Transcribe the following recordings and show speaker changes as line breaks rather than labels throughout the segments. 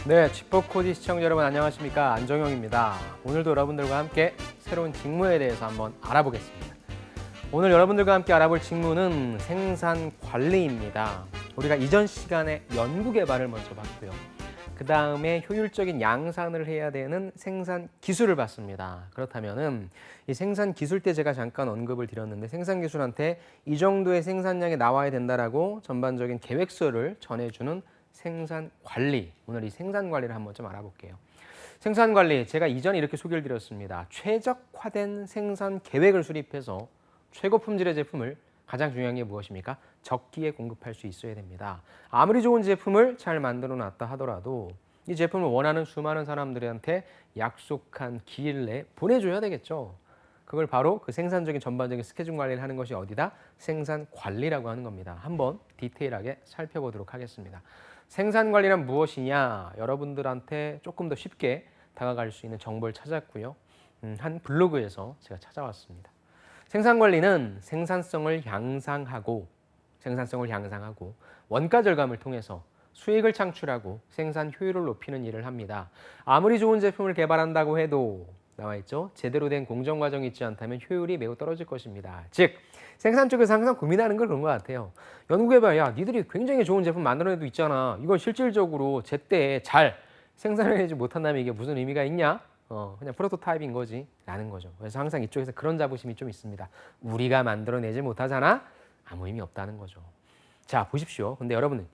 네, 지퍼코디 시청자 여러분 안녕하십니까? 안정영입니다. 오늘도 여러분들과 함께 새로운 직무에 대해서 한번 알아보겠습니다. 오늘 여러분들과 함께 알아볼 직무는 생산관리입니다. 우리가 이전 시간에 연구개발을 먼저 봤고요. 그 다음에 효율적인 양산을 해야 되는 생산기술을 봤습니다. 그렇다면은 이 생산기술 때 제가 잠깐 언급을 드렸는데 생산기술한테 이 정도의 생산량이 나와야 된다라고 전반적인 계획서를 전해주는 생산관리. 오늘 이 생산관리를 한번 좀 알아볼게요. 생산관리, 제가 이전에 이렇게 소개를 드렸습니다. 최적화된 생산 계획을 수립해서 최고 품질의 제품을 가장 중요한 게 무엇입니까? 적기에 공급할 수 있어야 됩니다. 아무리 좋은 제품을 잘 만들어 놨다 하더라도 이 제품을 원하는 수많은 사람들한테 약속한 기일 내에 보내줘야 되겠죠. 그걸 바로 그 생산적인 전반적인 스케줄 관리를 하는 것이 어디다? 생산 관리라고 하는 겁니다. 한번 디테일하게 살펴보도록 하겠습니다. 생산 관리란 무엇이냐? 여러분들한테 조금 더 쉽게 다가갈 수 있는 정보를 찾았고요. 한 블로그에서 제가 찾아왔습니다. 생산 관리는 생산성을 향상하고 원가 절감을 통해서 수익을 창출하고 생산 효율을 높이는 일을 합니다. 아무리 좋은 제품을 개발한다고 해도 나와 있죠. 제대로 된 공정 과정이 있지 않다면 효율이 매우 떨어질 것입니다. 즉 생산 쪽에서 항상 고민하는 건 그런 것 같아요. 연구개발, 야, 니들이 굉장히 좋은 제품 만들어내도 있잖아. 이걸 실질적으로 제때 잘 생산해내지 못한다면 이게 무슨 의미가 있냐? 그냥 프로토타입인 거지 라는 거죠. 그래서 항상 이쪽에서 그런 자부심이 좀 있습니다. 우리가 만들어내지 못하잖아? 아무 의미 없다는 거죠. 자, 보십시오. 근데 여러분은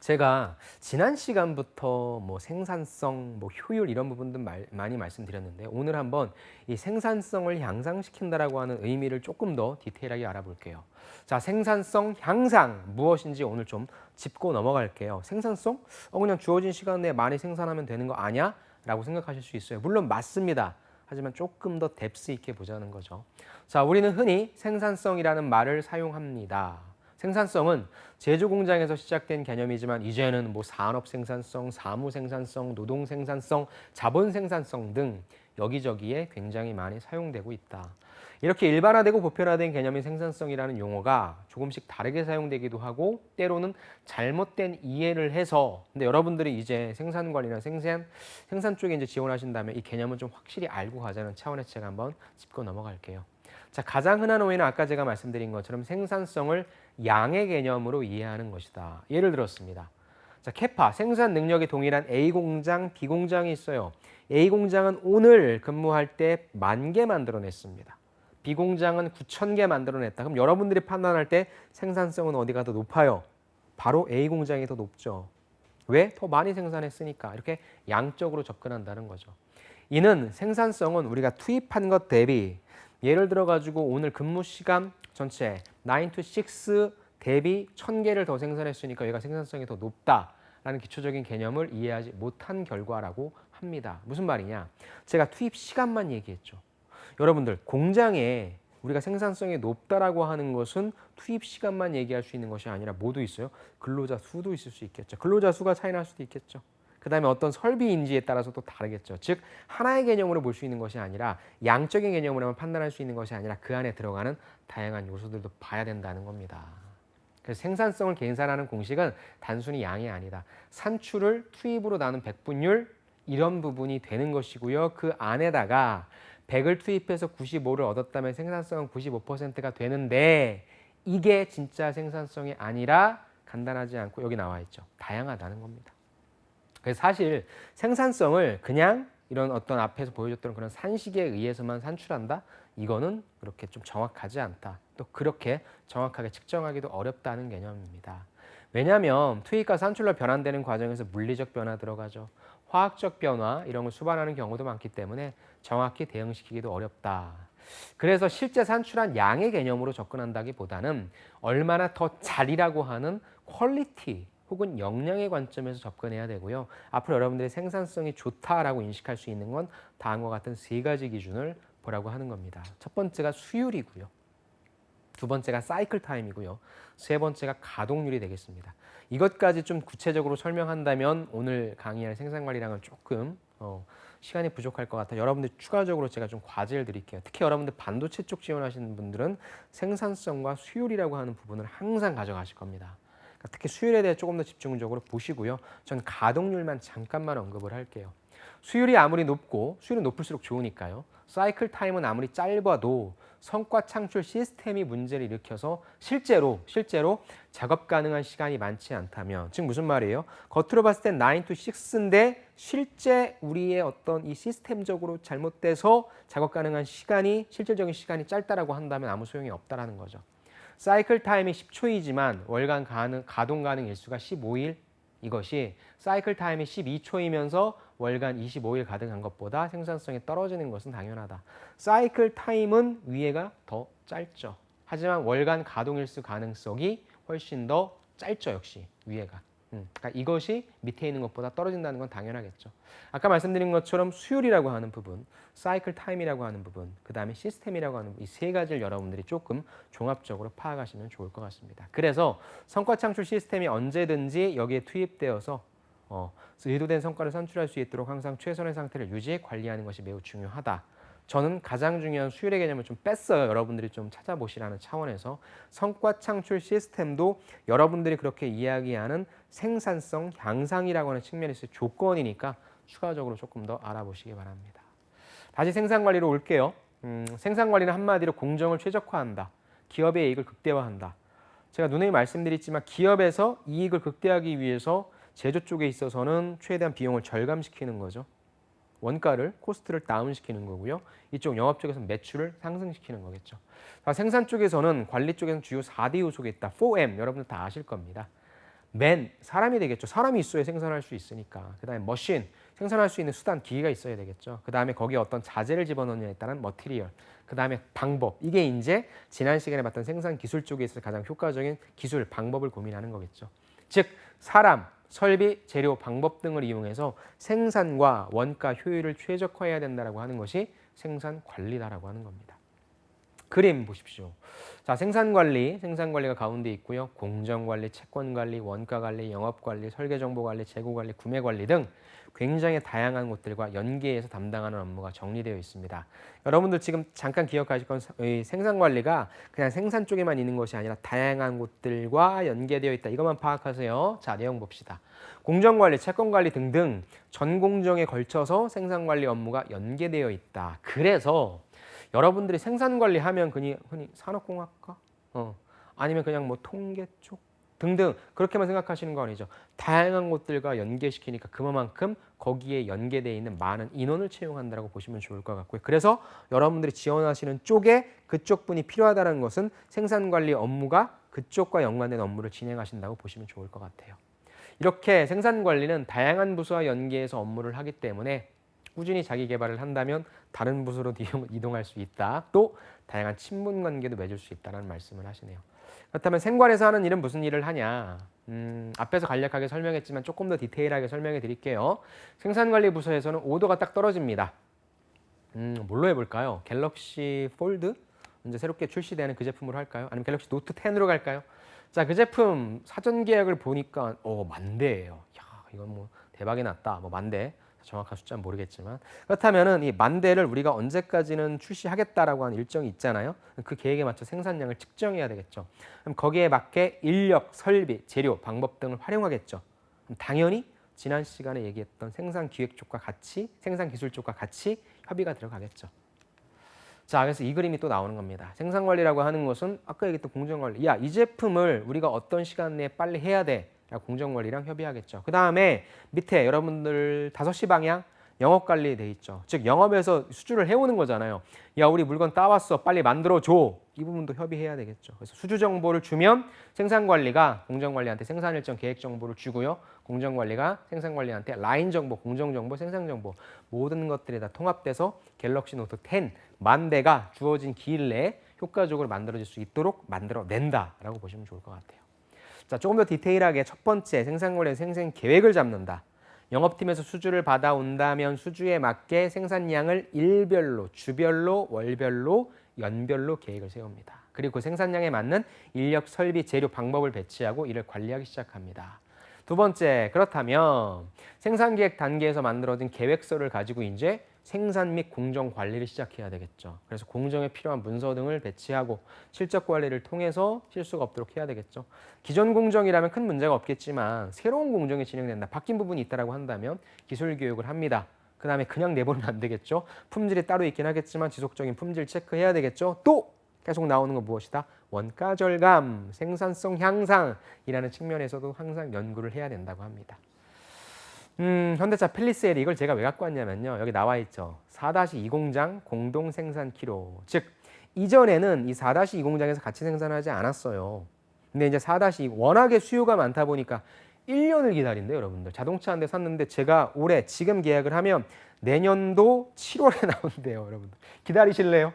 제가 지난 시간부터 뭐 생산성, 뭐 효율 이런 부분들 많이 말씀드렸는데 오늘 한번 이 생산성을 향상시킨다라고 하는 의미를 조금 더 디테일하게 알아볼게요. 자, 생산성 향상 무엇인지 오늘 좀 짚고 넘어갈게요. 생산성? 그냥 주어진 시간 내에 많이 생산하면 되는 거 아니야? 라고 생각하실 수 있어요. 물론 맞습니다. 하지만 조금 더 뎁스 있게 보자는 거죠. 자, 우리는 흔히 생산성이라는 말을 사용합니다. 생산성은 제조 공장에서 시작된 개념이지만 이제는 뭐 산업 생산성, 사무 생산성, 노동 생산성, 자본 생산성 등 여기저기에 굉장히 많이 사용되고 있다. 이렇게 일반화되고 보편화된 개념인 생산성이라는 용어가 조금씩 다르게 사용되기도 하고 때로는 잘못된 이해를 해서 근데 여러분들이 이제 생산관리나 생산 쪽에 이제 지원하신다면 이 개념은 좀 확실히 알고 가자는 차원에서 제가 한번 짚고 넘어갈게요. 자, 가장 흔한 오해는 아까 제가 말씀드린 것처럼 생산성을 양의 개념으로 이해하는 것이다. 예를 들었습니다. 자, 캐파, 생산 능력이 동일한 A 공장, B 공장이 있어요. A 공장은 오늘 근무할 때 10,000개 만들어냈습니다. B 공장은 9,000개 만들어냈다. 그럼 여러분들이 판단할 때 생산성은 어디가 더 높아요? 바로 A 공장이 더 높죠. 왜? 더 많이 생산했으니까. 이렇게 양적으로 접근한다는 거죠. 이는 생산성은 우리가 투입한 것 대비 예를 들어 가지고 오늘 근무 시간 전체 9 to 6 대비 1,000개를 더 생산했으니까 얘가 생산성이 더 높다라는 기초적인 개념을 이해하지 못한 결과라고 합니다. 무슨 말이냐? 제가 투입 시간만 얘기했죠. 여러분들 공장에 우리가 생산성이 높다라고 하는 것은 투입 시간만 얘기할 수 있는 것이 아니라 뭐도 있어요? 근로자 수도 있을 수 있겠죠. 근로자 수가 차이 날 수도 있겠죠. 그 다음에 어떤 설비인지에 따라서 또 다르겠죠. 즉 하나의 개념으로 볼 수 있는 것이 아니라 양적인 개념으로만 판단할 수 있는 것이 아니라 그 안에 들어가는 다양한 요소들도 봐야 된다는 겁니다. 그래서 생산성을 계산하는 공식은 단순히 양이 아니다. 산출을 투입으로 나눈 백분율 이런 부분이 되는 것이고요. 그 안에다가 100을 투입해서 95를 얻었다면 생산성은 95%가 되는데 이게 진짜 생산성이 아니라 간단하지 않고 여기 나와 있죠. 다양하다는 겁니다. 그래서 사실 생산성을 그냥 이런 어떤 앞에서 보여줬던 그런 산식에 의해서만 산출한다? 이거는 그렇게 좀 정확하지 않다. 또 그렇게 정확하게 측정하기도 어렵다는 개념입니다. 왜냐하면 투입과 산출로 변환되는 과정에서 물리적 변화 들어가죠. 화학적 변화 이런 걸 수반하는 경우도 많기 때문에 정확히 대응시키기도 어렵다. 그래서 실제 산출한 양의 개념으로 접근한다기보다는 얼마나 더 잘이라고 하는 퀄리티 혹은 역량의 관점에서 접근해야 되고요. 앞으로 여러분들의 생산성이 좋다라고 인식할 수 있는 건 다음과 같은 3가지 기준을 보라고 하는 겁니다. 첫 번째가 수율이고요. 두 번째가 사이클 타임이고요. 세 번째가 가동률이 되겠습니다. 이것까지 좀 구체적으로 설명한다면 오늘 강의할 생산관리랑은 조금 시간이 부족할 것 같아요. 여러분들 추가적으로 제가 좀 과제를 드릴게요. 특히 여러분들 반도체 쪽 지원하시는 분들은 생산성과 수율이라고 하는 부분을 항상 가져가실 겁니다. 특히 수율에 대해 조금 더 집중적으로 보시고요. 전 가동률만 잠깐만 언급을 할게요. 수율이 아무리 높고 수율은 높을수록 좋으니까요. 사이클 타임은 아무리 짧아도 성과 창출 시스템이 문제를 일으켜서 실제로 작업 가능한 시간이 많지 않다면, 즉 무슨 말이에요? 겉으로 봤을 땐 9 to 6인데 실제 우리의 어떤 이 시스템적으로 잘못돼서 작업 가능한 시간이 실질적인 시간이 짧다라고 한다면 아무 소용이 없다라는 거죠. 사이클 타임이 10초이지만 월간 가동 가능 일수가 15일, 이것이 사이클 타임이 12초이면서 월간 25일 가능한 것보다 생산성이 떨어지는 것은 당연하다. 사이클 타임은 위에가 더 짧죠. 하지만 월간 가동 일수 가능성이 훨씬 더 짧죠. 역시 위에가. 그러니까 이것이 밑에 있는 것보다 떨어진다는 건 당연하겠죠. 아까 말씀드린 것처럼 수율이라고 하는 부분, 사이클 타임이라고 하는 부분, 그 다음에 시스템이라고 하는 이 세 가지를 여러분들이 조금 종합적으로 파악하시면 좋을 것 같습니다. 그래서 성과 창출 시스템이 언제든지 여기에 투입되어서 의도된 성과를 산출할 수 있도록 항상 최선의 상태를 유지, 관리하는 것이 매우 중요하다. 저는 가장 중요한 수율의 개념을 좀 뺐어요. 여러분들이 좀 찾아보시라는 차원에서 성과 창출 시스템도 여러분들이 그렇게 이야기하는 생산성 향상이라고 하는 측면에서 조건이니까 추가적으로 조금 더 알아보시기 바랍니다. 다시 생산관리로 올게요. 생산관리는 한마디로 공정을 최적화한다. 기업의 이익을 극대화한다. 제가 누누이 말씀드렸지만 기업에서 이익을 극대화하기 위해서 제조 쪽에 있어서는 최대한 비용을 절감시키는 거죠. 원가를, 코스트를 다운시키는 거고요. 이쪽 영업 쪽에서는 매출을 상승시키는 거겠죠. 생산 쪽에서는 관리 쪽에서는 주요 4대 요소가 있다. 4M 여러분들 다 아실 겁니다. 맨, 사람이 되겠죠. 사람이 있어야 생산할 수 있으니까. 그 다음에 머신, 생산할 수 있는 수단, 기기가 있어야 되겠죠. 그 다음에 거기에 어떤 자재를 집어넣느냐에 따른 머티리얼. 그 다음에 방법. 이게 이제 지난 시간에 봤던 생산 기술 쪽에 있어서 가장 효과적인 기술, 방법을 고민하는 거겠죠. 즉, 사람, 설비, 재료, 방법 등을 이용해서 생산과 원가, 효율을 최적화해야 된다고 하는 것이 생산 관리다라고 하는 겁니다. 그림 보십시오. 자, 생산관리가 가운데 있고요. 공정관리, 채권관리, 원가관리, 영업관리, 설계정보관리, 재고관리, 구매관리 등 굉장히 다양한 곳들과 연계해서 담당하는 업무가 정리되어 있습니다. 여러분들 지금 잠깐 기억하실 건 생산관리가 그냥 생산 쪽에만 있는 것이 아니라 다양한 곳들과 연계되어 있다. 이것만 파악하세요. 자, 내용 봅시다. 공정관리, 채권관리 등등 전 공정에 걸쳐서 생산관리 업무가 연계되어 있다. 그래서 여러분들이 생산관리하면 흔히 산업공학과, 아니면 그냥 뭐 통계 쪽 등등 그렇게만 생각하시는 거 아니죠. 다양한 곳들과 연계시키니까 그만큼 거기에 연계되어 있는 많은 인원을 채용한다고 보시면 좋을 것 같고요. 그래서 여러분들이 지원하시는 쪽에 그쪽 분이 필요하다는 것은 생산관리 업무가 그쪽과 연관된 업무를 진행하신다고 보시면 좋을 것 같아요. 이렇게 생산관리는 다양한 부서와 연계해서 업무를 하기 때문에 꾸준히 자기 개발을 한다면 다른 부서로 이동할 수 있다. 또 다양한 친분 관계도 맺을 수 있다는 말씀을 하시네요. 그렇다면 생관에서 하는 일은 무슨 일을 하냐? 앞에서 간략하게 설명했지만 조금 더 디테일하게 설명해 드릴게요. 생산관리 부서에서는 오더가 딱 떨어집니다. 뭘로 해볼까요? 갤럭시 폴드? 이제 새롭게 출시되는 그 제품으로 할까요? 아니면 갤럭시 노트 10으로 갈까요? 자, 그 제품 사전 계약을 보니까 만대예요. 야, 이건 뭐 대박이 났다. 뭐 만대. 정확한 숫자는 모르겠지만 그렇다면은 이 만대를 우리가 언제까지는 출시하겠다라고 하는 일정이 있잖아요. 그 계획에 맞춰 생산량을 측정해야 되겠죠. 그럼 거기에 맞게 인력, 설비, 재료, 방법 등을 활용하겠죠. 그럼 당연히 지난 시간에 얘기했던 생산 기획 쪽과 같이 생산 기술 쪽과 같이 협의가 들어가겠죠. 자, 그래서 이 그림이 또 나오는 겁니다. 생산 관리라고 하는 것은 아까 얘기했던 공정 관리. 야, 이 제품을 우리가 어떤 시간 내에 빨리 해야 돼. 공정관리랑 협의하겠죠. 그 다음에 밑에 여러분들 5시 방향 영업관리 돼 있죠. 즉 영업에서 수주를 해오는 거잖아요. 야, 우리 물건 따왔어. 빨리 만들어줘. 이 부분도 협의해야 되겠죠. 그래서 수주 정보를 주면 생산관리가 공정관리한테 생산 일정 계획 정보를 주고요. 공정관리가 생산관리한테 라인 정보, 공정 정보, 생산 정보 모든 것들이 다 통합돼서 갤럭시 노트 10 만대가 주어진 기일 내에 효과적으로 만들어질 수 있도록 만들어낸다라고 보시면 좋을 것 같아요. 자, 조금 더 디테일하게 첫 번째 생산관리 생산 계획을 잡는다. 영업팀에서 수주를 받아온다면 수주에 맞게 생산량을 일별로, 주별로, 월별로, 연별로 계획을 세웁니다. 그리고 그 생산량에 맞는 인력, 설비, 재료, 방법을 배치하고 이를 관리하기 시작합니다. 두 번째, 그렇다면 생산계획 단계에서 만들어진 계획서를 가지고 이제 생산 및 공정 관리를 시작해야 되겠죠. 그래서 공정에 필요한 문서 등을 배치하고 실적 관리를 통해서 실수가 없도록 해야 되겠죠. 기존 공정이라면 큰 문제가 없겠지만 새로운 공정이 진행된다. 바뀐 부분이 있다고 한다면 기술 교육을 합니다. 그 다음에 그냥 내버리면 안 되겠죠. 품질이 따로 있긴 하겠지만 지속적인 품질 체크해야 되겠죠. 또 계속 나오는 건 무엇이다? 원가 절감, 생산성 향상이라는 측면에서도 항상 연구를 해야 된다고 합니다. 현대차 펠리세리 이걸 제가 왜 갖고 왔냐면요. 여기 나와 있죠. 4-2 공장 공동 생산 키로. 즉 이전에는 이 4-2 공장에서 같이 생산하지 않았어요. 근데 이제 4-2 워낙에 수요가 많다 보니까 1년을 기다린대요, 여러분들. 자동차 한 대 샀는데 제가 올해 지금 계약을 하면 내년도 7월에 나온대요, 여러분들. 기다리실래요?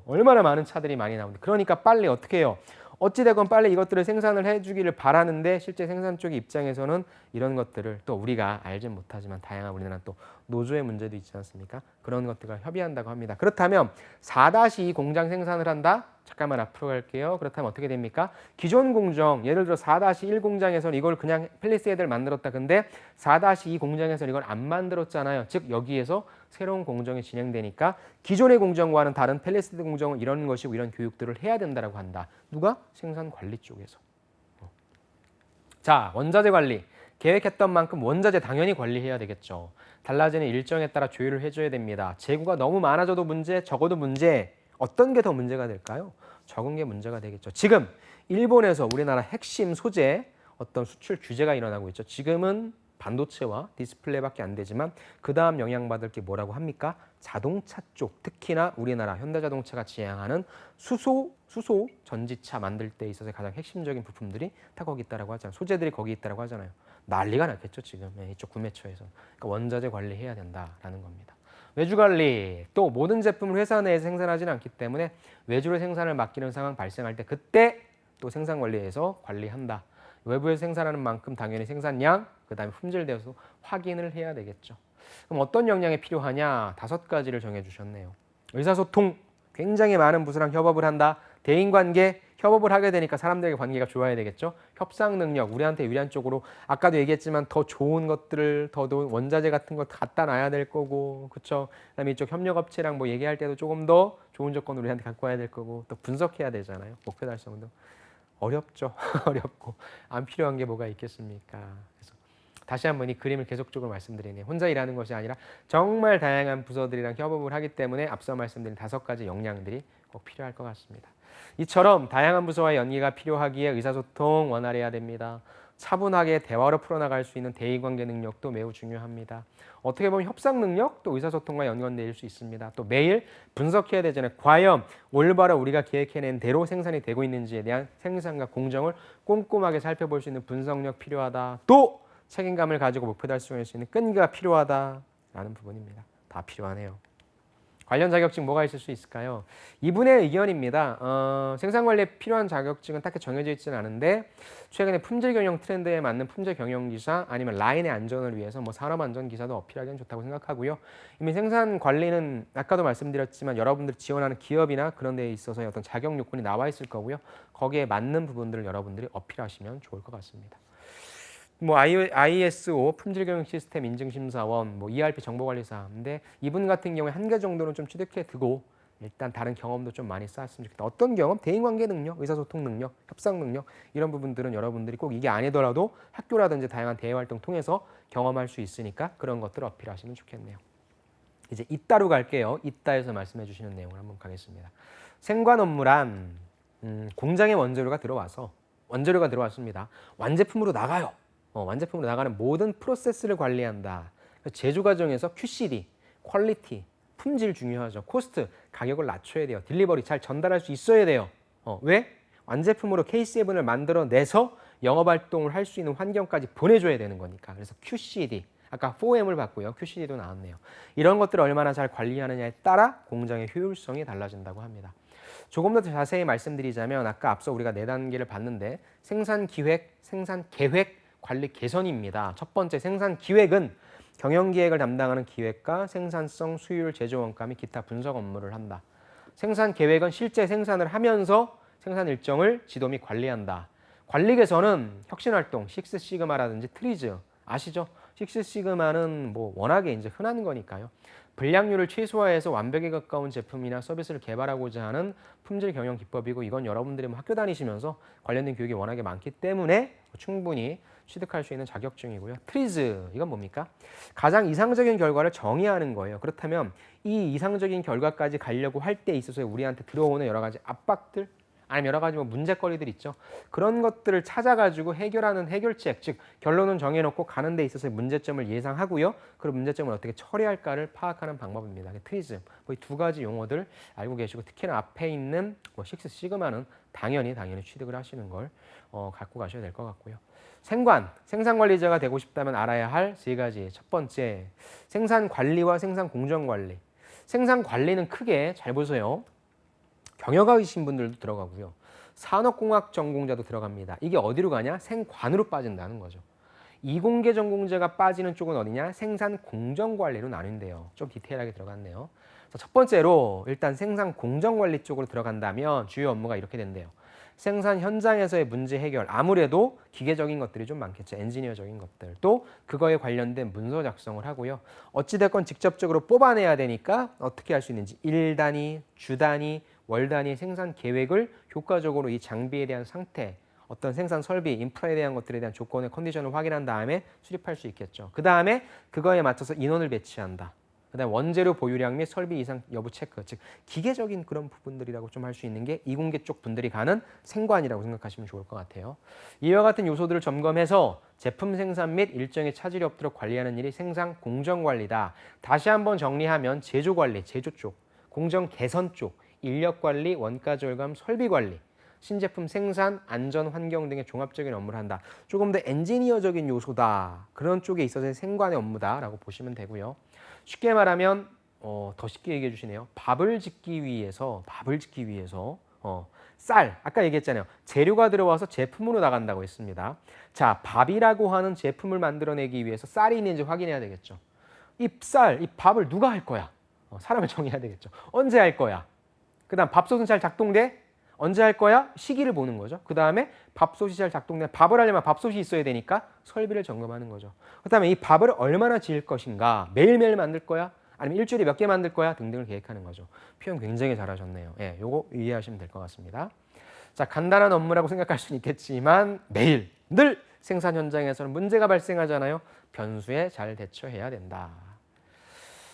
얼마나 많은 차들이 많이 나오는데. 그러니까 빨리 어떻게 해요? 어찌되건 빨리 이것들을 생산을 해주기를 바라는데 실제 생산 쪽 입장에서는 이런 것들을 또 우리가 알진 못하지만 다양한 우리나라 또 노조의 문제도 있지 않습니까? 그런 것들과 협의한다고 합니다. 그렇다면 4-2 공장 생산을 한다? 잠깐만 앞으로 갈게요. 그렇다면 어떻게 됩니까? 기존 공정, 예를 들어 4-1 공장에서는 이걸 그냥 펠리세이드를 만들었다. 근데 4-2 공장에서는 이걸 안 만들었잖아요. 즉 여기에서 새로운 공정이 진행되니까 기존의 공정과는 다른 펠리세이드 공정은 이런 것이고 이런 교육들을 해야 된다고 한다. 누가? 생산 관리 쪽에서. 자, 원자재 관리. 계획했던 만큼 원자재 당연히 관리해야 되겠죠. 달라지는 일정에 따라 조율을 해줘야 됩니다. 재고가 너무 많아져도 문제, 적어도 문제. 어떤 게 더 문제가 될까요? 적은 게 문제가 되겠죠. 지금 일본에서 우리나라 핵심 소재 어떤 수출 규제가 일어나고 있죠. 지금은 반도체와 디스플레이밖에 안 되지만 그 다음 영향받을 게 뭐라고 합니까? 자동차 쪽, 특히나 우리나라 현대자동차가 지향하는 수소 전지차 만들 때 있어서 가장 핵심적인 부품들이 다 거기 있다라고 하잖아요. 소재들이 거기 있다라고 하잖아요. 난리가 났겠죠, 지금. 이쪽 구매처에서. 그러니까 원자재 관리해야 된다라는 겁니다. 외주 관리, 또 모든 제품을 회사 내에서 생산하지는 않기 때문에 외주로 생산을 맡기는 상황 발생할 때 그때 또 생산 관리에서 관리한다. 외부에서 생산하는 만큼 당연히 생산량, 그 다음에 품질대에서 확인을 해야 되겠죠. 그럼 어떤 역량이 필요하냐? 5가지를 정해주셨네요. 의사소통, 굉장히 많은 부서랑 협업을 한다. 대인관계, 협업을 하게 되니까 사람들의 관계가 좋아야 되겠죠. 협상 능력, 우리한테 유리한 쪽으로 아까도 얘기했지만 더 좋은 것들을 더 원자재 같은 거 갖다 놔야 될 거고, 그렇죠. 그다음에 이쪽 협력업체랑 뭐 얘기할 때도 조금 더 좋은 조건을 우리한테 갖고 와야 될 거고, 또 분석해야 되잖아요. 목표 달성도 어렵죠. 어렵고 안 필요한 게 뭐가 있겠습니까? 그래서 다시 한번 이 그림을 계속적으로 말씀드리네요. 혼자 일하는 것이 아니라 정말 다양한 부서들이랑 협업을 하기 때문에 앞서 말씀드린 5가지 역량들이 꼭 필요할 것 같습니다. 이처럼 다양한 부서와의 연계가 필요하기에 의사소통 원활해야 됩니다. 차분하게 대화로 풀어나갈 수 있는 대의관계 능력도 매우 중요합니다. 어떻게 보면 협상 능력, 또 의사소통과 연관될 수 있습니다. 또 매일 분석해야 되잖아요. 과연 올바로 우리가 계획해낸 대로 생산이 되고 있는지에 대한 생산과 공정을 꼼꼼하게 살펴볼 수 있는 분석력 필요하다. 또 책임감을 가지고 목표 달성할 수 있는 끈기가 필요하다라는 부분입니다. 다 필요하네요. 관련 자격증 뭐가 있을 수 있을까요? 이분의 의견입니다. 생산관리에 필요한 자격증은 딱히 정해져 있지는 않은데 최근에 품질 경영 트렌드에 맞는 품질 경영 기사 아니면 라인의 안전을 위해서 뭐 산업 안전 기사도 어필하기는 좋다고 생각하고요. 이미 생산 관리는 아까도 말씀드렸지만 여러분들이 지원하는 기업이나 그런 데에 있어서 어떤 자격 요건이 나와 있을 거고요. 거기에 맞는 부분들을 여러분들이 어필하시면 좋을 것 같습니다. 뭐 ISO 품질 경영 시스템 인증 심사원, 뭐 ERP 정보관리사. 근데 이분 같은 경우에 1개 정도는 좀 취득해 두고 일단 다른 경험도 좀 많이 쌓았으면 좋겠다. 어떤 경험? 대인관계 능력, 의사소통 능력, 협상 능력 이런 부분들은 여러분들이 꼭 이게 아니더라도 학교라든지 다양한 대외 활동 통해서 경험할 수 있으니까 그런 것들을 어필하시면 좋겠네요. 이제 이따로 갈게요. 이따에서 말씀해 주시는 내용을 한번 가겠습니다. 생관 업무란 공장에 원재료가 들어왔습니다. 완제품으로 나가요. 완제품으로 나가는 모든 프로세스를 관리한다. 제조 과정에서 QCD, 퀄리티, 품질 중요하죠. 코스트, 가격을 낮춰야 돼요. 딜리버리 잘 전달할 수 있어야 돼요. 왜? 완제품으로 K7을 만들어내서 영업활동을 할 수 있는 환경까지 보내줘야 되는 거니까. 그래서 QCD, 아까 4M을 봤고요. QCD도 나왔네요. 이런 것들을 얼마나 잘 관리하느냐에 따라 공장의 효율성이 달라진다고 합니다. 조금 더 자세히 말씀드리자면 아까 앞서 우리가 4단계를 봤는데 생산 기획, 생산 계획, 관리 개선입니다. 첫 번째 생산 기획은 경영 기획을 담당하는 기획과 생산성, 수율, 제조 원가 및 기타 분석 업무를 한다. 생산 계획은 실제 생산을 하면서 생산 일정을 지도 및 관리한다. 관리계서는 혁신활동, 식스시그마라든지 트리즈 아시죠? 식스시그마는 뭐 워낙에 이제 흔한 거니까요. 불량률을 최소화해서 완벽에 가까운 제품이나 서비스를 개발하고자 하는 품질 경영 기법이고 이건 여러분들이 뭐 학교 다니시면서 관련된 교육이 워낙에 많기 때문에 충분히 취득할 수 있는 자격증이고요. 트리즈 이건 뭡니까? 가장 이상적인 결과를 정의하는 거예요. 그렇다면 이 이상적인 결과까지 가려고 할 때 있어서 우리한테 들어오는 여러 가지 압박들 아니면 여러 가지 뭐 문제거리들 있죠. 그런 것들을 찾아가지고 해결하는 해결책, 즉 결론은 정해놓고 가는 데 있어서의 문제점을 예상하고요. 그런 문제점을 어떻게 처리할까를 파악하는 방법입니다. 트리즘, 이 두 가지 용어들 알고 계시고 특히나 앞에 있는 뭐 식스 시그마는 당연히 취득을 하시는 걸 갖고 가셔야 될 것 같고요. 생관, 생산관리자가 되고 싶다면 알아야 할 세 가지. 첫 번째, 생산관리와 생산공정관리. 생산관리는 크게 잘 보세요. 경영학이신 분들도 들어가고요. 산업공학 전공자도 들어갑니다. 이게 어디로 가냐? 생관으로 빠진다는 거죠. 이공계 전공자가 빠지는 쪽은 어디냐? 생산공정관리로 나뉜대요. 좀 디테일하게 들어갔네요. 첫 번째로 일단 생산공정관리 쪽으로 들어간다면 주요 업무가 이렇게 된대요. 생산 현장에서의 문제 해결, 아무래도 기계적인 것들이 좀 많겠죠. 엔지니어적인 것들. 또 그거에 관련된 문서 작성을 하고요. 어찌됐건 직접적으로 뽑아내야 되니까 어떻게 할 수 있는지 일 단위, 주 단위, 월 단위 생산 계획을 효과적으로 이 장비에 대한 상태, 어떤 생산 설비, 인프라에 대한 것들에 대한 조건의 컨디션을 확인한 다음에 수립할 수 있겠죠. 그 다음에 그거에 맞춰서 인원을 배치한다. 그다음 원재료 보유량 및 설비 이상 여부 체크, 즉 기계적인 그런 부분들이라고 좀 할 수 있는 게 이공계 쪽 분들이 가는 생관이라고 생각하시면 좋을 것 같아요. 이와 같은 요소들을 점검해서 제품 생산 및 일정에 차질이 없도록 관리하는 일이 생산 공정 관리다. 다시 한번 정리하면 제조 관리, 제조 쪽, 공정 개선 쪽, 인력 관리, 원가 절감, 설비 관리, 신제품 생산, 안전, 환경 등의 종합적인 업무를 한다. 조금 더 엔지니어적인 요소다. 그런 쪽에 있어서의 생관의 업무다라고 보시면 되고요. 쉽게 말하면 더 쉽게 얘기해 주시네요. 밥을 짓기 위해서 쌀, 아까 얘기했잖아요. 재료가 들어와서 제품으로 나간다고 했습니다. 자, 밥이라고 하는 제품을 만들어내기 위해서 쌀이 있는지 확인해야 되겠죠. 이 밥을 누가 할 거야? 사람을 정해야 되겠죠. 언제 할 거야? 그 다음 밥솥은 잘 작동돼? 언제 할 거야? 시기를 보는 거죠. 그 다음에 밥솥이 잘 작동돼. 밥을 하려면 밥솥이 있어야 되니까 설비를 점검하는 거죠. 그 다음에 이 밥을 얼마나 지을 것인가? 매일매일 만들 거야? 아니면 일주일에 몇 개 만들 거야? 등등을 계획하는 거죠. 표현 굉장히 잘하셨네요. 예, 요거 이해하시면 될 것 같습니다. 자, 간단한 업무라고 생각할 수는 있겠지만 매일 늘 생산 현장에서는 문제가 발생하잖아요. 변수에 잘 대처해야 된다.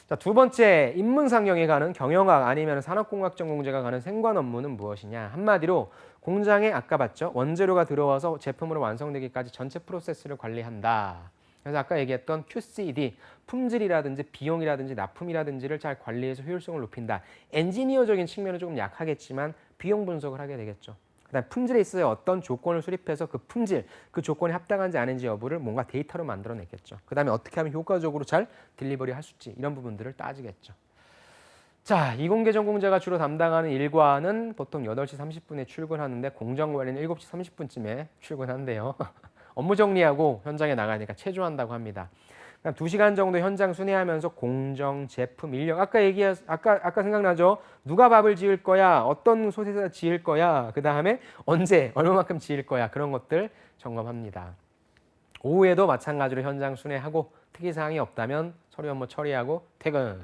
자, 두 번째, 인문상경에 가는 경영학 아니면 산업공학 전공자가 가는 생관 업무는 무엇이냐? 한마디로 공장에 아까 봤죠? 원재료가 들어와서 제품으로 완성되기까지 전체 프로세스를 관리한다. 그래서 아까 얘기했던 QCD, 품질이라든지 비용이라든지 납품이라든지를 잘 관리해서 효율성을 높인다. 엔지니어적인 측면은 조금 약하겠지만 비용 분석을 하게 되겠죠. 그다음 품질에 있어서 어떤 조건을 수립해서 그 품질, 그 조건에 합당한지 아닌지 여부를 뭔가 데이터로 만들어냈겠죠. 그다음에 어떻게 하면 효과적으로 잘 딜리버리 할 수 있지 이런 부분들을 따지겠죠. 자, 이공계 전공자가 주로 담당하는 일과는 보통 8시 30분에 출근하는데 공정관리는 7시 30분쯤에 출근한대요. 업무 정리하고 현장에 나가니까 체조한다고 합니다. 2시간 정도 현장 순회하면서 공정, 제품, 인력 아까 생각나죠? 누가 밥을 지을 거야? 어떤 솥에서 지을 거야? 그 다음에 언제, 얼마만큼 지을 거야? 그런 것들 점검합니다. 오후에도 마찬가지로 현장 순회하고 특이사항이 없다면 서류 업무 처리하고 퇴근.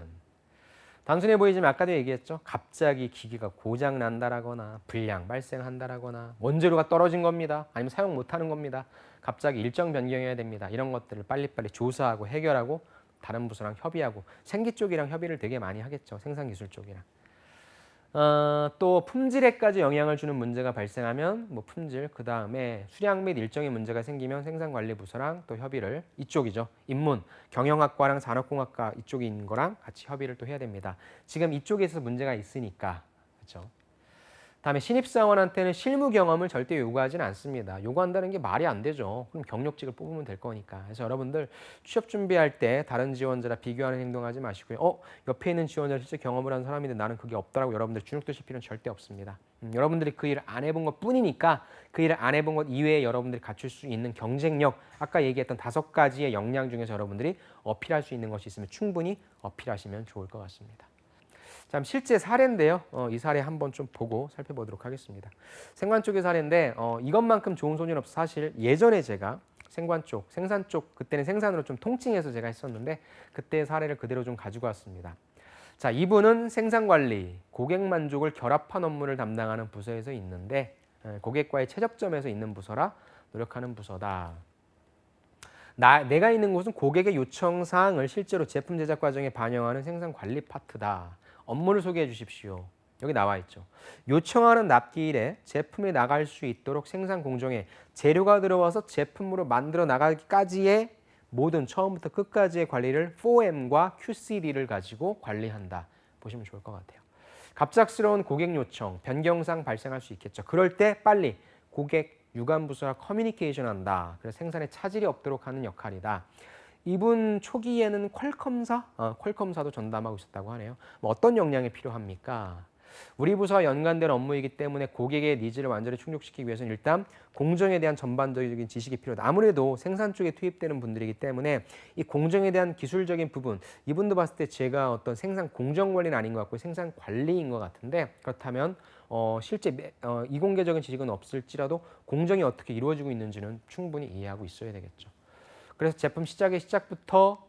단순해 보이지만 아까도 얘기했죠. 갑자기 기기가 고장 난다라거나 불량 발생한다라거나 원재료가 떨어진 겁니다. 아니면 사용 못하는 겁니다. 갑자기 일정 변경해야 됩니다. 이런 것들을 빨리빨리 조사하고 해결하고 다른 부서랑 협의하고 생기 쪽이랑 협의를 되게 많이 하겠죠. 생산기술 쪽이랑. 또 품질에까지 영향을 주는 문제가 발생하면 뭐 품질, 그 다음에 수량 및 일정의 문제가 생기면 생산관리부서랑 또 협의를 이쪽이죠. 인문, 경영학과랑 산업공학과 이쪽에 있는 거랑 같이 협의를 또 해야 됩니다. 지금 이쪽에서 문제가 있으니까 그렇죠. 다음에 신입사원한테는 실무 경험을 절대 요구하지는 않습니다. 요구한다는 게 말이 안 되죠. 그럼 경력직을 뽑으면 될 거니까. 그래서 여러분들 취업 준비할 때 다른 지원자랑 비교하는 행동하지 마시고요. 옆에 있는 지원자 실제 경험을 한 사람인데 나는 그게 없다라고 여러분들 주눅 드실 필요는 절대 없습니다. 여러분들이 그 일을 안 해본 것 뿐이니까 그 일을 안 해본 것 이외에 여러분들이 갖출 수 있는 경쟁력, 아까 얘기했던 5가지의 역량 중에서 여러분들이 어필할 수 있는 것이 있으면 충분히 어필하시면 좋을 것 같습니다. 자, 실제 사례인데요. 이 사례 한번 좀 보고 살펴보도록 하겠습니다. 생관 쪽의 사례인데 이것만큼 좋은 소리는 없어. 사실 예전에 제가 생관 쪽, 생산 쪽 그때는 생산으로 좀 통칭해서 제가 했었는데 그때의 사례를 그대로 좀 가지고 왔습니다. 자, 이분은 생산관리, 고객 만족을 결합한 업무를 담당하는 부서에서 있는데 고객과의 최적점에서 있는 부서라 노력하는 부서다. 내가 있는 곳은 고객의 요청 사항을 실제로 제품 제작 과정에 반영하는 생산 관리 파트다. 업무를 소개해 주십시오. 여기 나와 있죠. 요청하는 납기일에 제품이 나갈 수 있도록 생산 공정에 재료가 들어와서 제품으로 만들어 나가기까지의 모든 처음부터 끝까지의 관리를 4M과 QCD를 가지고 관리한다. 보시면 좋을 것 같아요. 갑작스러운 고객 요청, 변경사항 발생할 수 있겠죠. 그럴 때 빨리 고객 유관부서와 커뮤니케이션 한다. 그래서 생산에 차질이 없도록 하는 역할이다. 이분 초기에는 퀄컴사도 전담하고 있었다고 하네요. 어떤 역량이 필요합니까? 우리 부서와 연관된 업무이기 때문에 고객의 니즈를 완전히 충족시키기 위해서는 일단 공정에 대한 전반적인 지식이 필요하다. 아무래도 생산 쪽에 투입되는 분들이기 때문에 이 공정에 대한 기술적인 부분, 이분도 봤을 때 제가 어떤 생산 공정 관리는 아닌 것 같고 생산 관리인 것 같은데 그렇다면 실제 이공개적인 지식은 없을지라도 공정이 어떻게 이루어지고 있는지는 충분히 이해하고 있어야 되겠죠. 그래서 제품 제작의 시작부터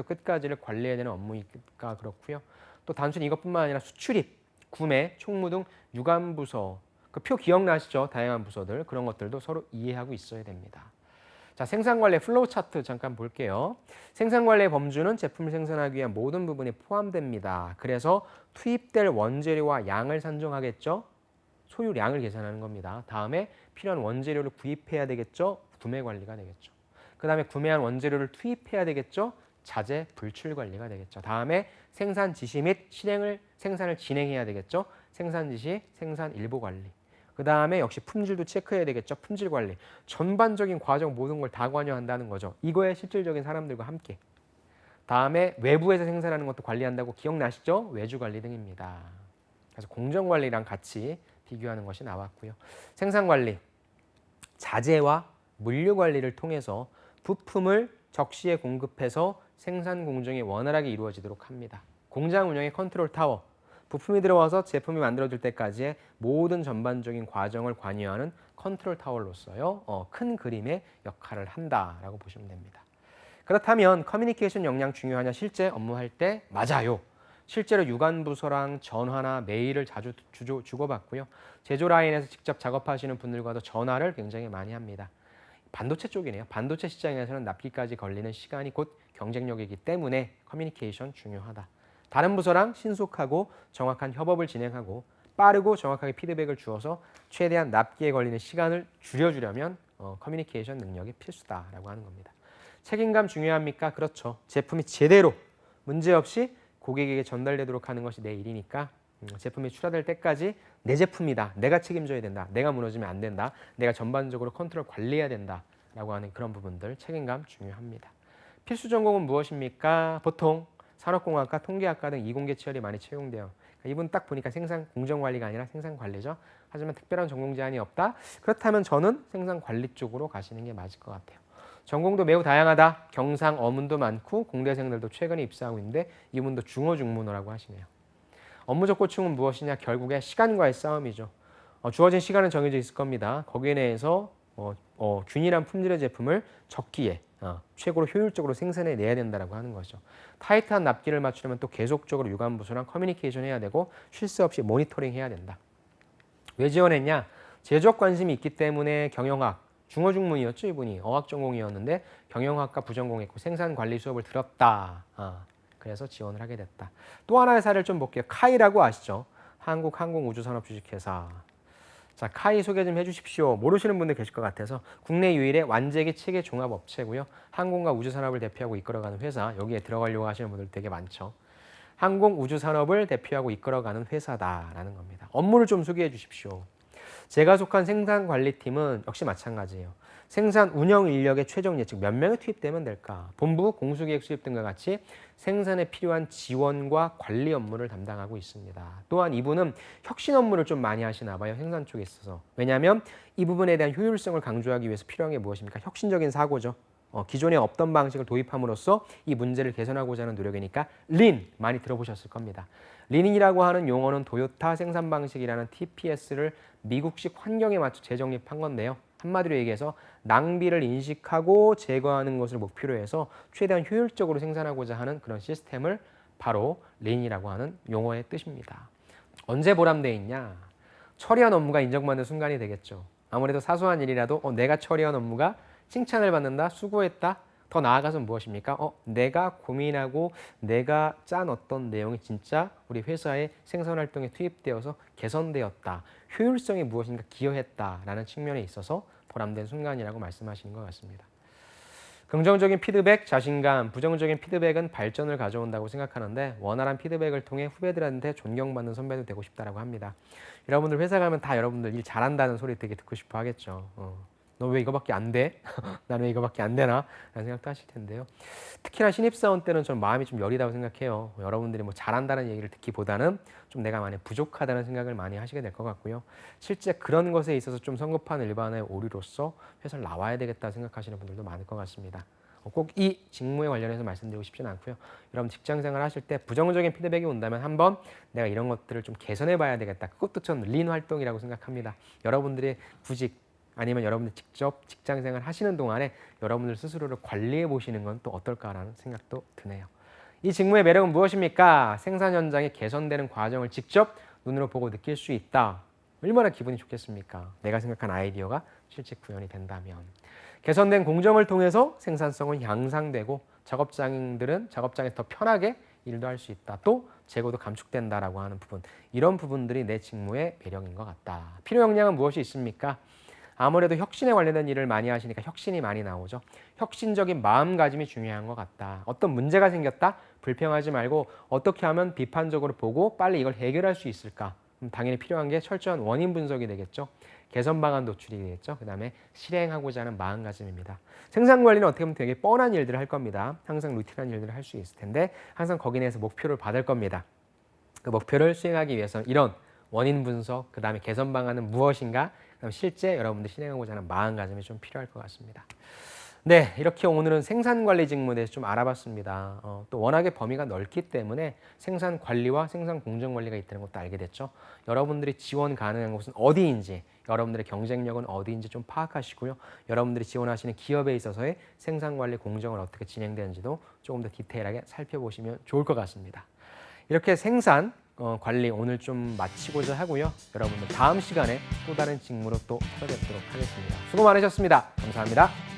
끝까지를 관리해야 되는 업무니까 그렇고요. 또 단순히 이것뿐만 아니라 수출입, 구매, 총무 등 유관부서, 그 표 기억나시죠? 다양한 부서들, 그런 것들도 서로 이해하고 있어야 됩니다. 자, 생산관리 플로우 차트 잠깐 볼게요. 생산관리의 범주는 제품을 생산하기 위한 모든 부분이 포함됩니다. 그래서 투입될 원재료와 양을 산정하겠죠? 소유량을 계산하는 겁니다. 다음에 필요한 원재료를 구입해야 되겠죠? 구매 관리가 되겠죠. 그 다음에 구매한 원재료를 투입해야 되겠죠? 자재 불출 관리가 되겠죠. 다음에 생산 지시 및 생산을 진행해야 되겠죠. 생산 지시, 생산 일부 관리. 그 다음에 역시 품질도 체크해야 되겠죠. 품질 관리. 전반적인 과정 모든 걸 다 관여한다는 거죠. 이거에 실질적인 사람들과 함께. 다음에 외부에서 생산하는 것도 관리한다고 기억나시죠? 외주 관리 등입니다. 그래서 공정 관리랑 같이 비교하는 것이 나왔고요. 생산 관리, 자재와 물류 관리를 통해서 부품을 적시에 공급해서 생산 공정이 원활하게 이루어지도록 합니다. 공장 운영의 컨트롤 타워, 부품이 들어와서 제품이 만들어질 때까지의 모든 전반적인 과정을 관여하는 컨트롤 타워로서요. 큰 그림의 역할을 한다라고 보시면 됩니다. 그렇다면 커뮤니케이션 역량 중요하냐? 실제 업무할 때 맞아요. 실제로 유관부서랑 전화나 메일을 자주 주고받고요. 제조 라인에서 직접 작업하시는 분들과도 전화를 굉장히 많이 합니다. 반도체 쪽이네요. 반도체 시장에서는 납기까지 걸리는 시간이 곧 경쟁력이기 때문에 커뮤니케이션 중요하다. 다른 부서랑 신속하고 정확한 협업을 진행하고 빠르고 정확하게 피드백을 주어서 최대한 납기에 걸리는 시간을 줄여주려면 커뮤니케이션 능력이 필수다라고 하는 겁니다. 책임감 중요합니까? 그렇죠. 제품이 제대로 문제없이 고객에게 전달되도록 하는 것이 내 일이니까 제품이 출하될 때까지 내 제품이다. 내가 책임져야 된다. 내가 무너지면 안 된다. 내가 전반적으로 컨트롤 관리해야 된다라고 하는 그런 부분들 책임감 중요합니다. 필수 전공은 무엇입니까? 보통 산업공학과, 통계학과 등 이공계 치열이 많이 채용돼요. 이분 딱 보니까 생산 공정관리가 아니라 생산관리죠. 하지만 특별한 전공 제한이 없다? 그렇다면 저는 생산관리 쪽으로 가시는 게 맞을 것 같아요. 전공도 매우 다양하다. 경상, 어문도 많고 공대생들도 최근에 입사하고 있는데 이분도 중어중문어라고 하시네요. 업무적 고충은 무엇이냐? 결국에 시간과의 싸움이죠. 주어진 시간은 정해져 있을 겁니다. 거기에 대해서 균일한 품질의 제품을 적기에 최고로 효율적으로 생산해 내야 된다고 하는 거죠. 타이트한 납기를 맞추려면 또 계속적으로 유관부서랑 커뮤니케이션 해야 되고 쉴 새 없이 모니터링 해야 된다. 왜 지원했냐? 제조업 관심이 있기 때문에 경영학, 중어중문이었죠 이분이. 어학 전공이었는데 경영학과 부전공했고 생산관리 수업을 들었다. 그래서 지원을 하게 됐다. 또 하나의 사례를 좀 볼게요. 카이라고 아시죠? 한국항공우주산업 주식회사. 자, 카이 소개 좀 해주십시오. 모르시는 분들 계실 것 같아서 국내 유일의 완제기 체계 종합 업체고요. 항공과 우주산업을 대표하고 이끌어가는 회사. 여기에 들어가려고 하시는 분들 되게 많죠. 항공우주산업을 대표하고 이끌어가는 회사다라는 겁니다. 업무를 좀 소개해 주십시오. 제가 속한 생산관리팀은 역시 마찬가지예요. 생산 운영 인력의 최종 예측 몇 명이 투입되면 될까? 본부, 공수기획 수립 등과 같이 생산에 필요한 지원과 관리 업무를 담당하고 있습니다. 또한 이분은 혁신 업무를 좀 많이 하시나 봐요. 생산 쪽에 있어서. 왜냐하면 이 부분에 대한 효율성을 강조하기 위해서 필요한 게 무엇입니까? 혁신적인 사고죠. 기존에 없던 방식을 도입함으로써 이 문제를 개선하고자 하는 노력이니까 린 많이 들어보셨을 겁니다. 린이라고 하는 용어는 토요타 생산 방식이라는 TPS를 미국식 환경에 맞춰 재정립한 건데요. 한마디로 얘기해서 낭비를 인식하고 제거하는 것을 목표로 해서 최대한 효율적으로 생산하고자 하는 그런 시스템을 바로 린이라고 하는 용어의 뜻입니다. 언제 보람돼 있냐? 처리한 업무가 인정받는 순간이 되겠죠. 아무래도 사소한 일이라도 내가 처리한 업무가 칭찬을 받는다, 수고했다. 더 나아가서 무엇입니까? 내가 고민하고 내가 짠 어떤 내용이 진짜 우리 회사의 생산활동에 투입되어서 개선되었다. 효율성이 무엇인가 기여했다라는 측면에 있어서 보람된 순간이라고 말씀하시는 것 같습니다. 긍정적인 피드백, 자신감, 부정적인 피드백은 발전을 가져온다고 생각하는데 원활한 피드백을 통해 후배들한테 존경받는 선배도 되고 싶다라고 합니다. 여러분들 회사 가면 다 여러분들 일 잘한다는 소리 되게 듣고 싶어 하겠죠. 너 왜 이거밖에 안 돼? 나는 왜 이거밖에 안 되나? 라는 생각도 하실 텐데요. 특히나 신입사원 때는 전 마음이 좀 여리다고 생각해요. 여러분들이 뭐 잘한다는 얘기를 듣기보다는 좀 내가 많이 부족하다는 생각을 많이 하시게 될 것 같고요. 실제 그런 것에 있어서 좀 성급한 일반의 오류로서 회사를 나와야 되겠다 생각하시는 분들도 많을 것 같습니다. 꼭 이 직무에 관련해서 말씀드리고 싶지는 않고요. 여러분 직장생활 하실 때 부정적인 피드백이 온다면 한번 내가 이런 것들을 좀 개선해 봐야 되겠다. 그것도 전 린 활동이라고 생각합니다. 여러분들의 구직 아니면 여러분들 직접 직장생활 하시는 동안에 여러분들 스스로를 관리해 보시는 건 또 어떨까라는 생각도 드네요. 이 직무의 매력은 무엇입니까? 생산 현장에 개선되는 과정을 직접 눈으로 보고 느낄 수 있다. 얼마나 기분이 좋겠습니까? 내가 생각한 아이디어가 실제 구현이 된다면. 개선된 공정을 통해서 생산성은 향상되고 작업장들은 작업장에서 더 편하게 일도 할 수 있다. 또 재고도 감축된다라고 하는 부분. 이런 부분들이 내 직무의 매력인 것 같다. 필요 역량은 무엇이 있습니까? 아무래도 혁신에 관련된 일을 많이 하시니까 혁신이 많이 나오죠. 혁신적인 마음가짐이 중요한 것 같다. 어떤 문제가 생겼다? 불평하지 말고 어떻게 하면 비판적으로 보고 빨리 이걸 해결할 수 있을까? 당연히 필요한 게 철저한 원인 분석이 되겠죠. 개선 방안 도출이 되겠죠. 그 다음에 실행하고자 하는 마음가짐입니다. 생산관리는 어떻게 보면 되게 뻔한 일들을 할 겁니다. 항상 루틴한 일들을 할 수 있을 텐데 항상 거기 내에서 목표를 받을 겁니다. 그 목표를 수행하기 위해서는 이런 원인 분석, 그 다음에 개선 방안은 무엇인가, 그다음에 실제 여러분들이 실행하고자 하는 마음가짐이 좀 필요할 것 같습니다. 네, 이렇게 오늘은 생산관리 직무에 대해서 좀 알아봤습니다. 또 워낙에 범위가 넓기 때문에 생산관리와 생산공정관리가 있다는 것도 알게 됐죠. 여러분들이 지원 가능한 곳은 어디인지, 여러분들의 경쟁력은 어디인지 좀 파악하시고요. 여러분들이 지원하시는 기업에 있어서의 생산관리 공정을 어떻게 진행되는지도 조금 더 디테일하게 살펴보시면 좋을 것 같습니다. 이렇게 생산 관리 오늘 좀 마치고자 하고요. 여러분들 다음 시간에 또 다른 직무로 또 찾아뵙도록 하겠습니다. 수고 많으셨습니다. 감사합니다.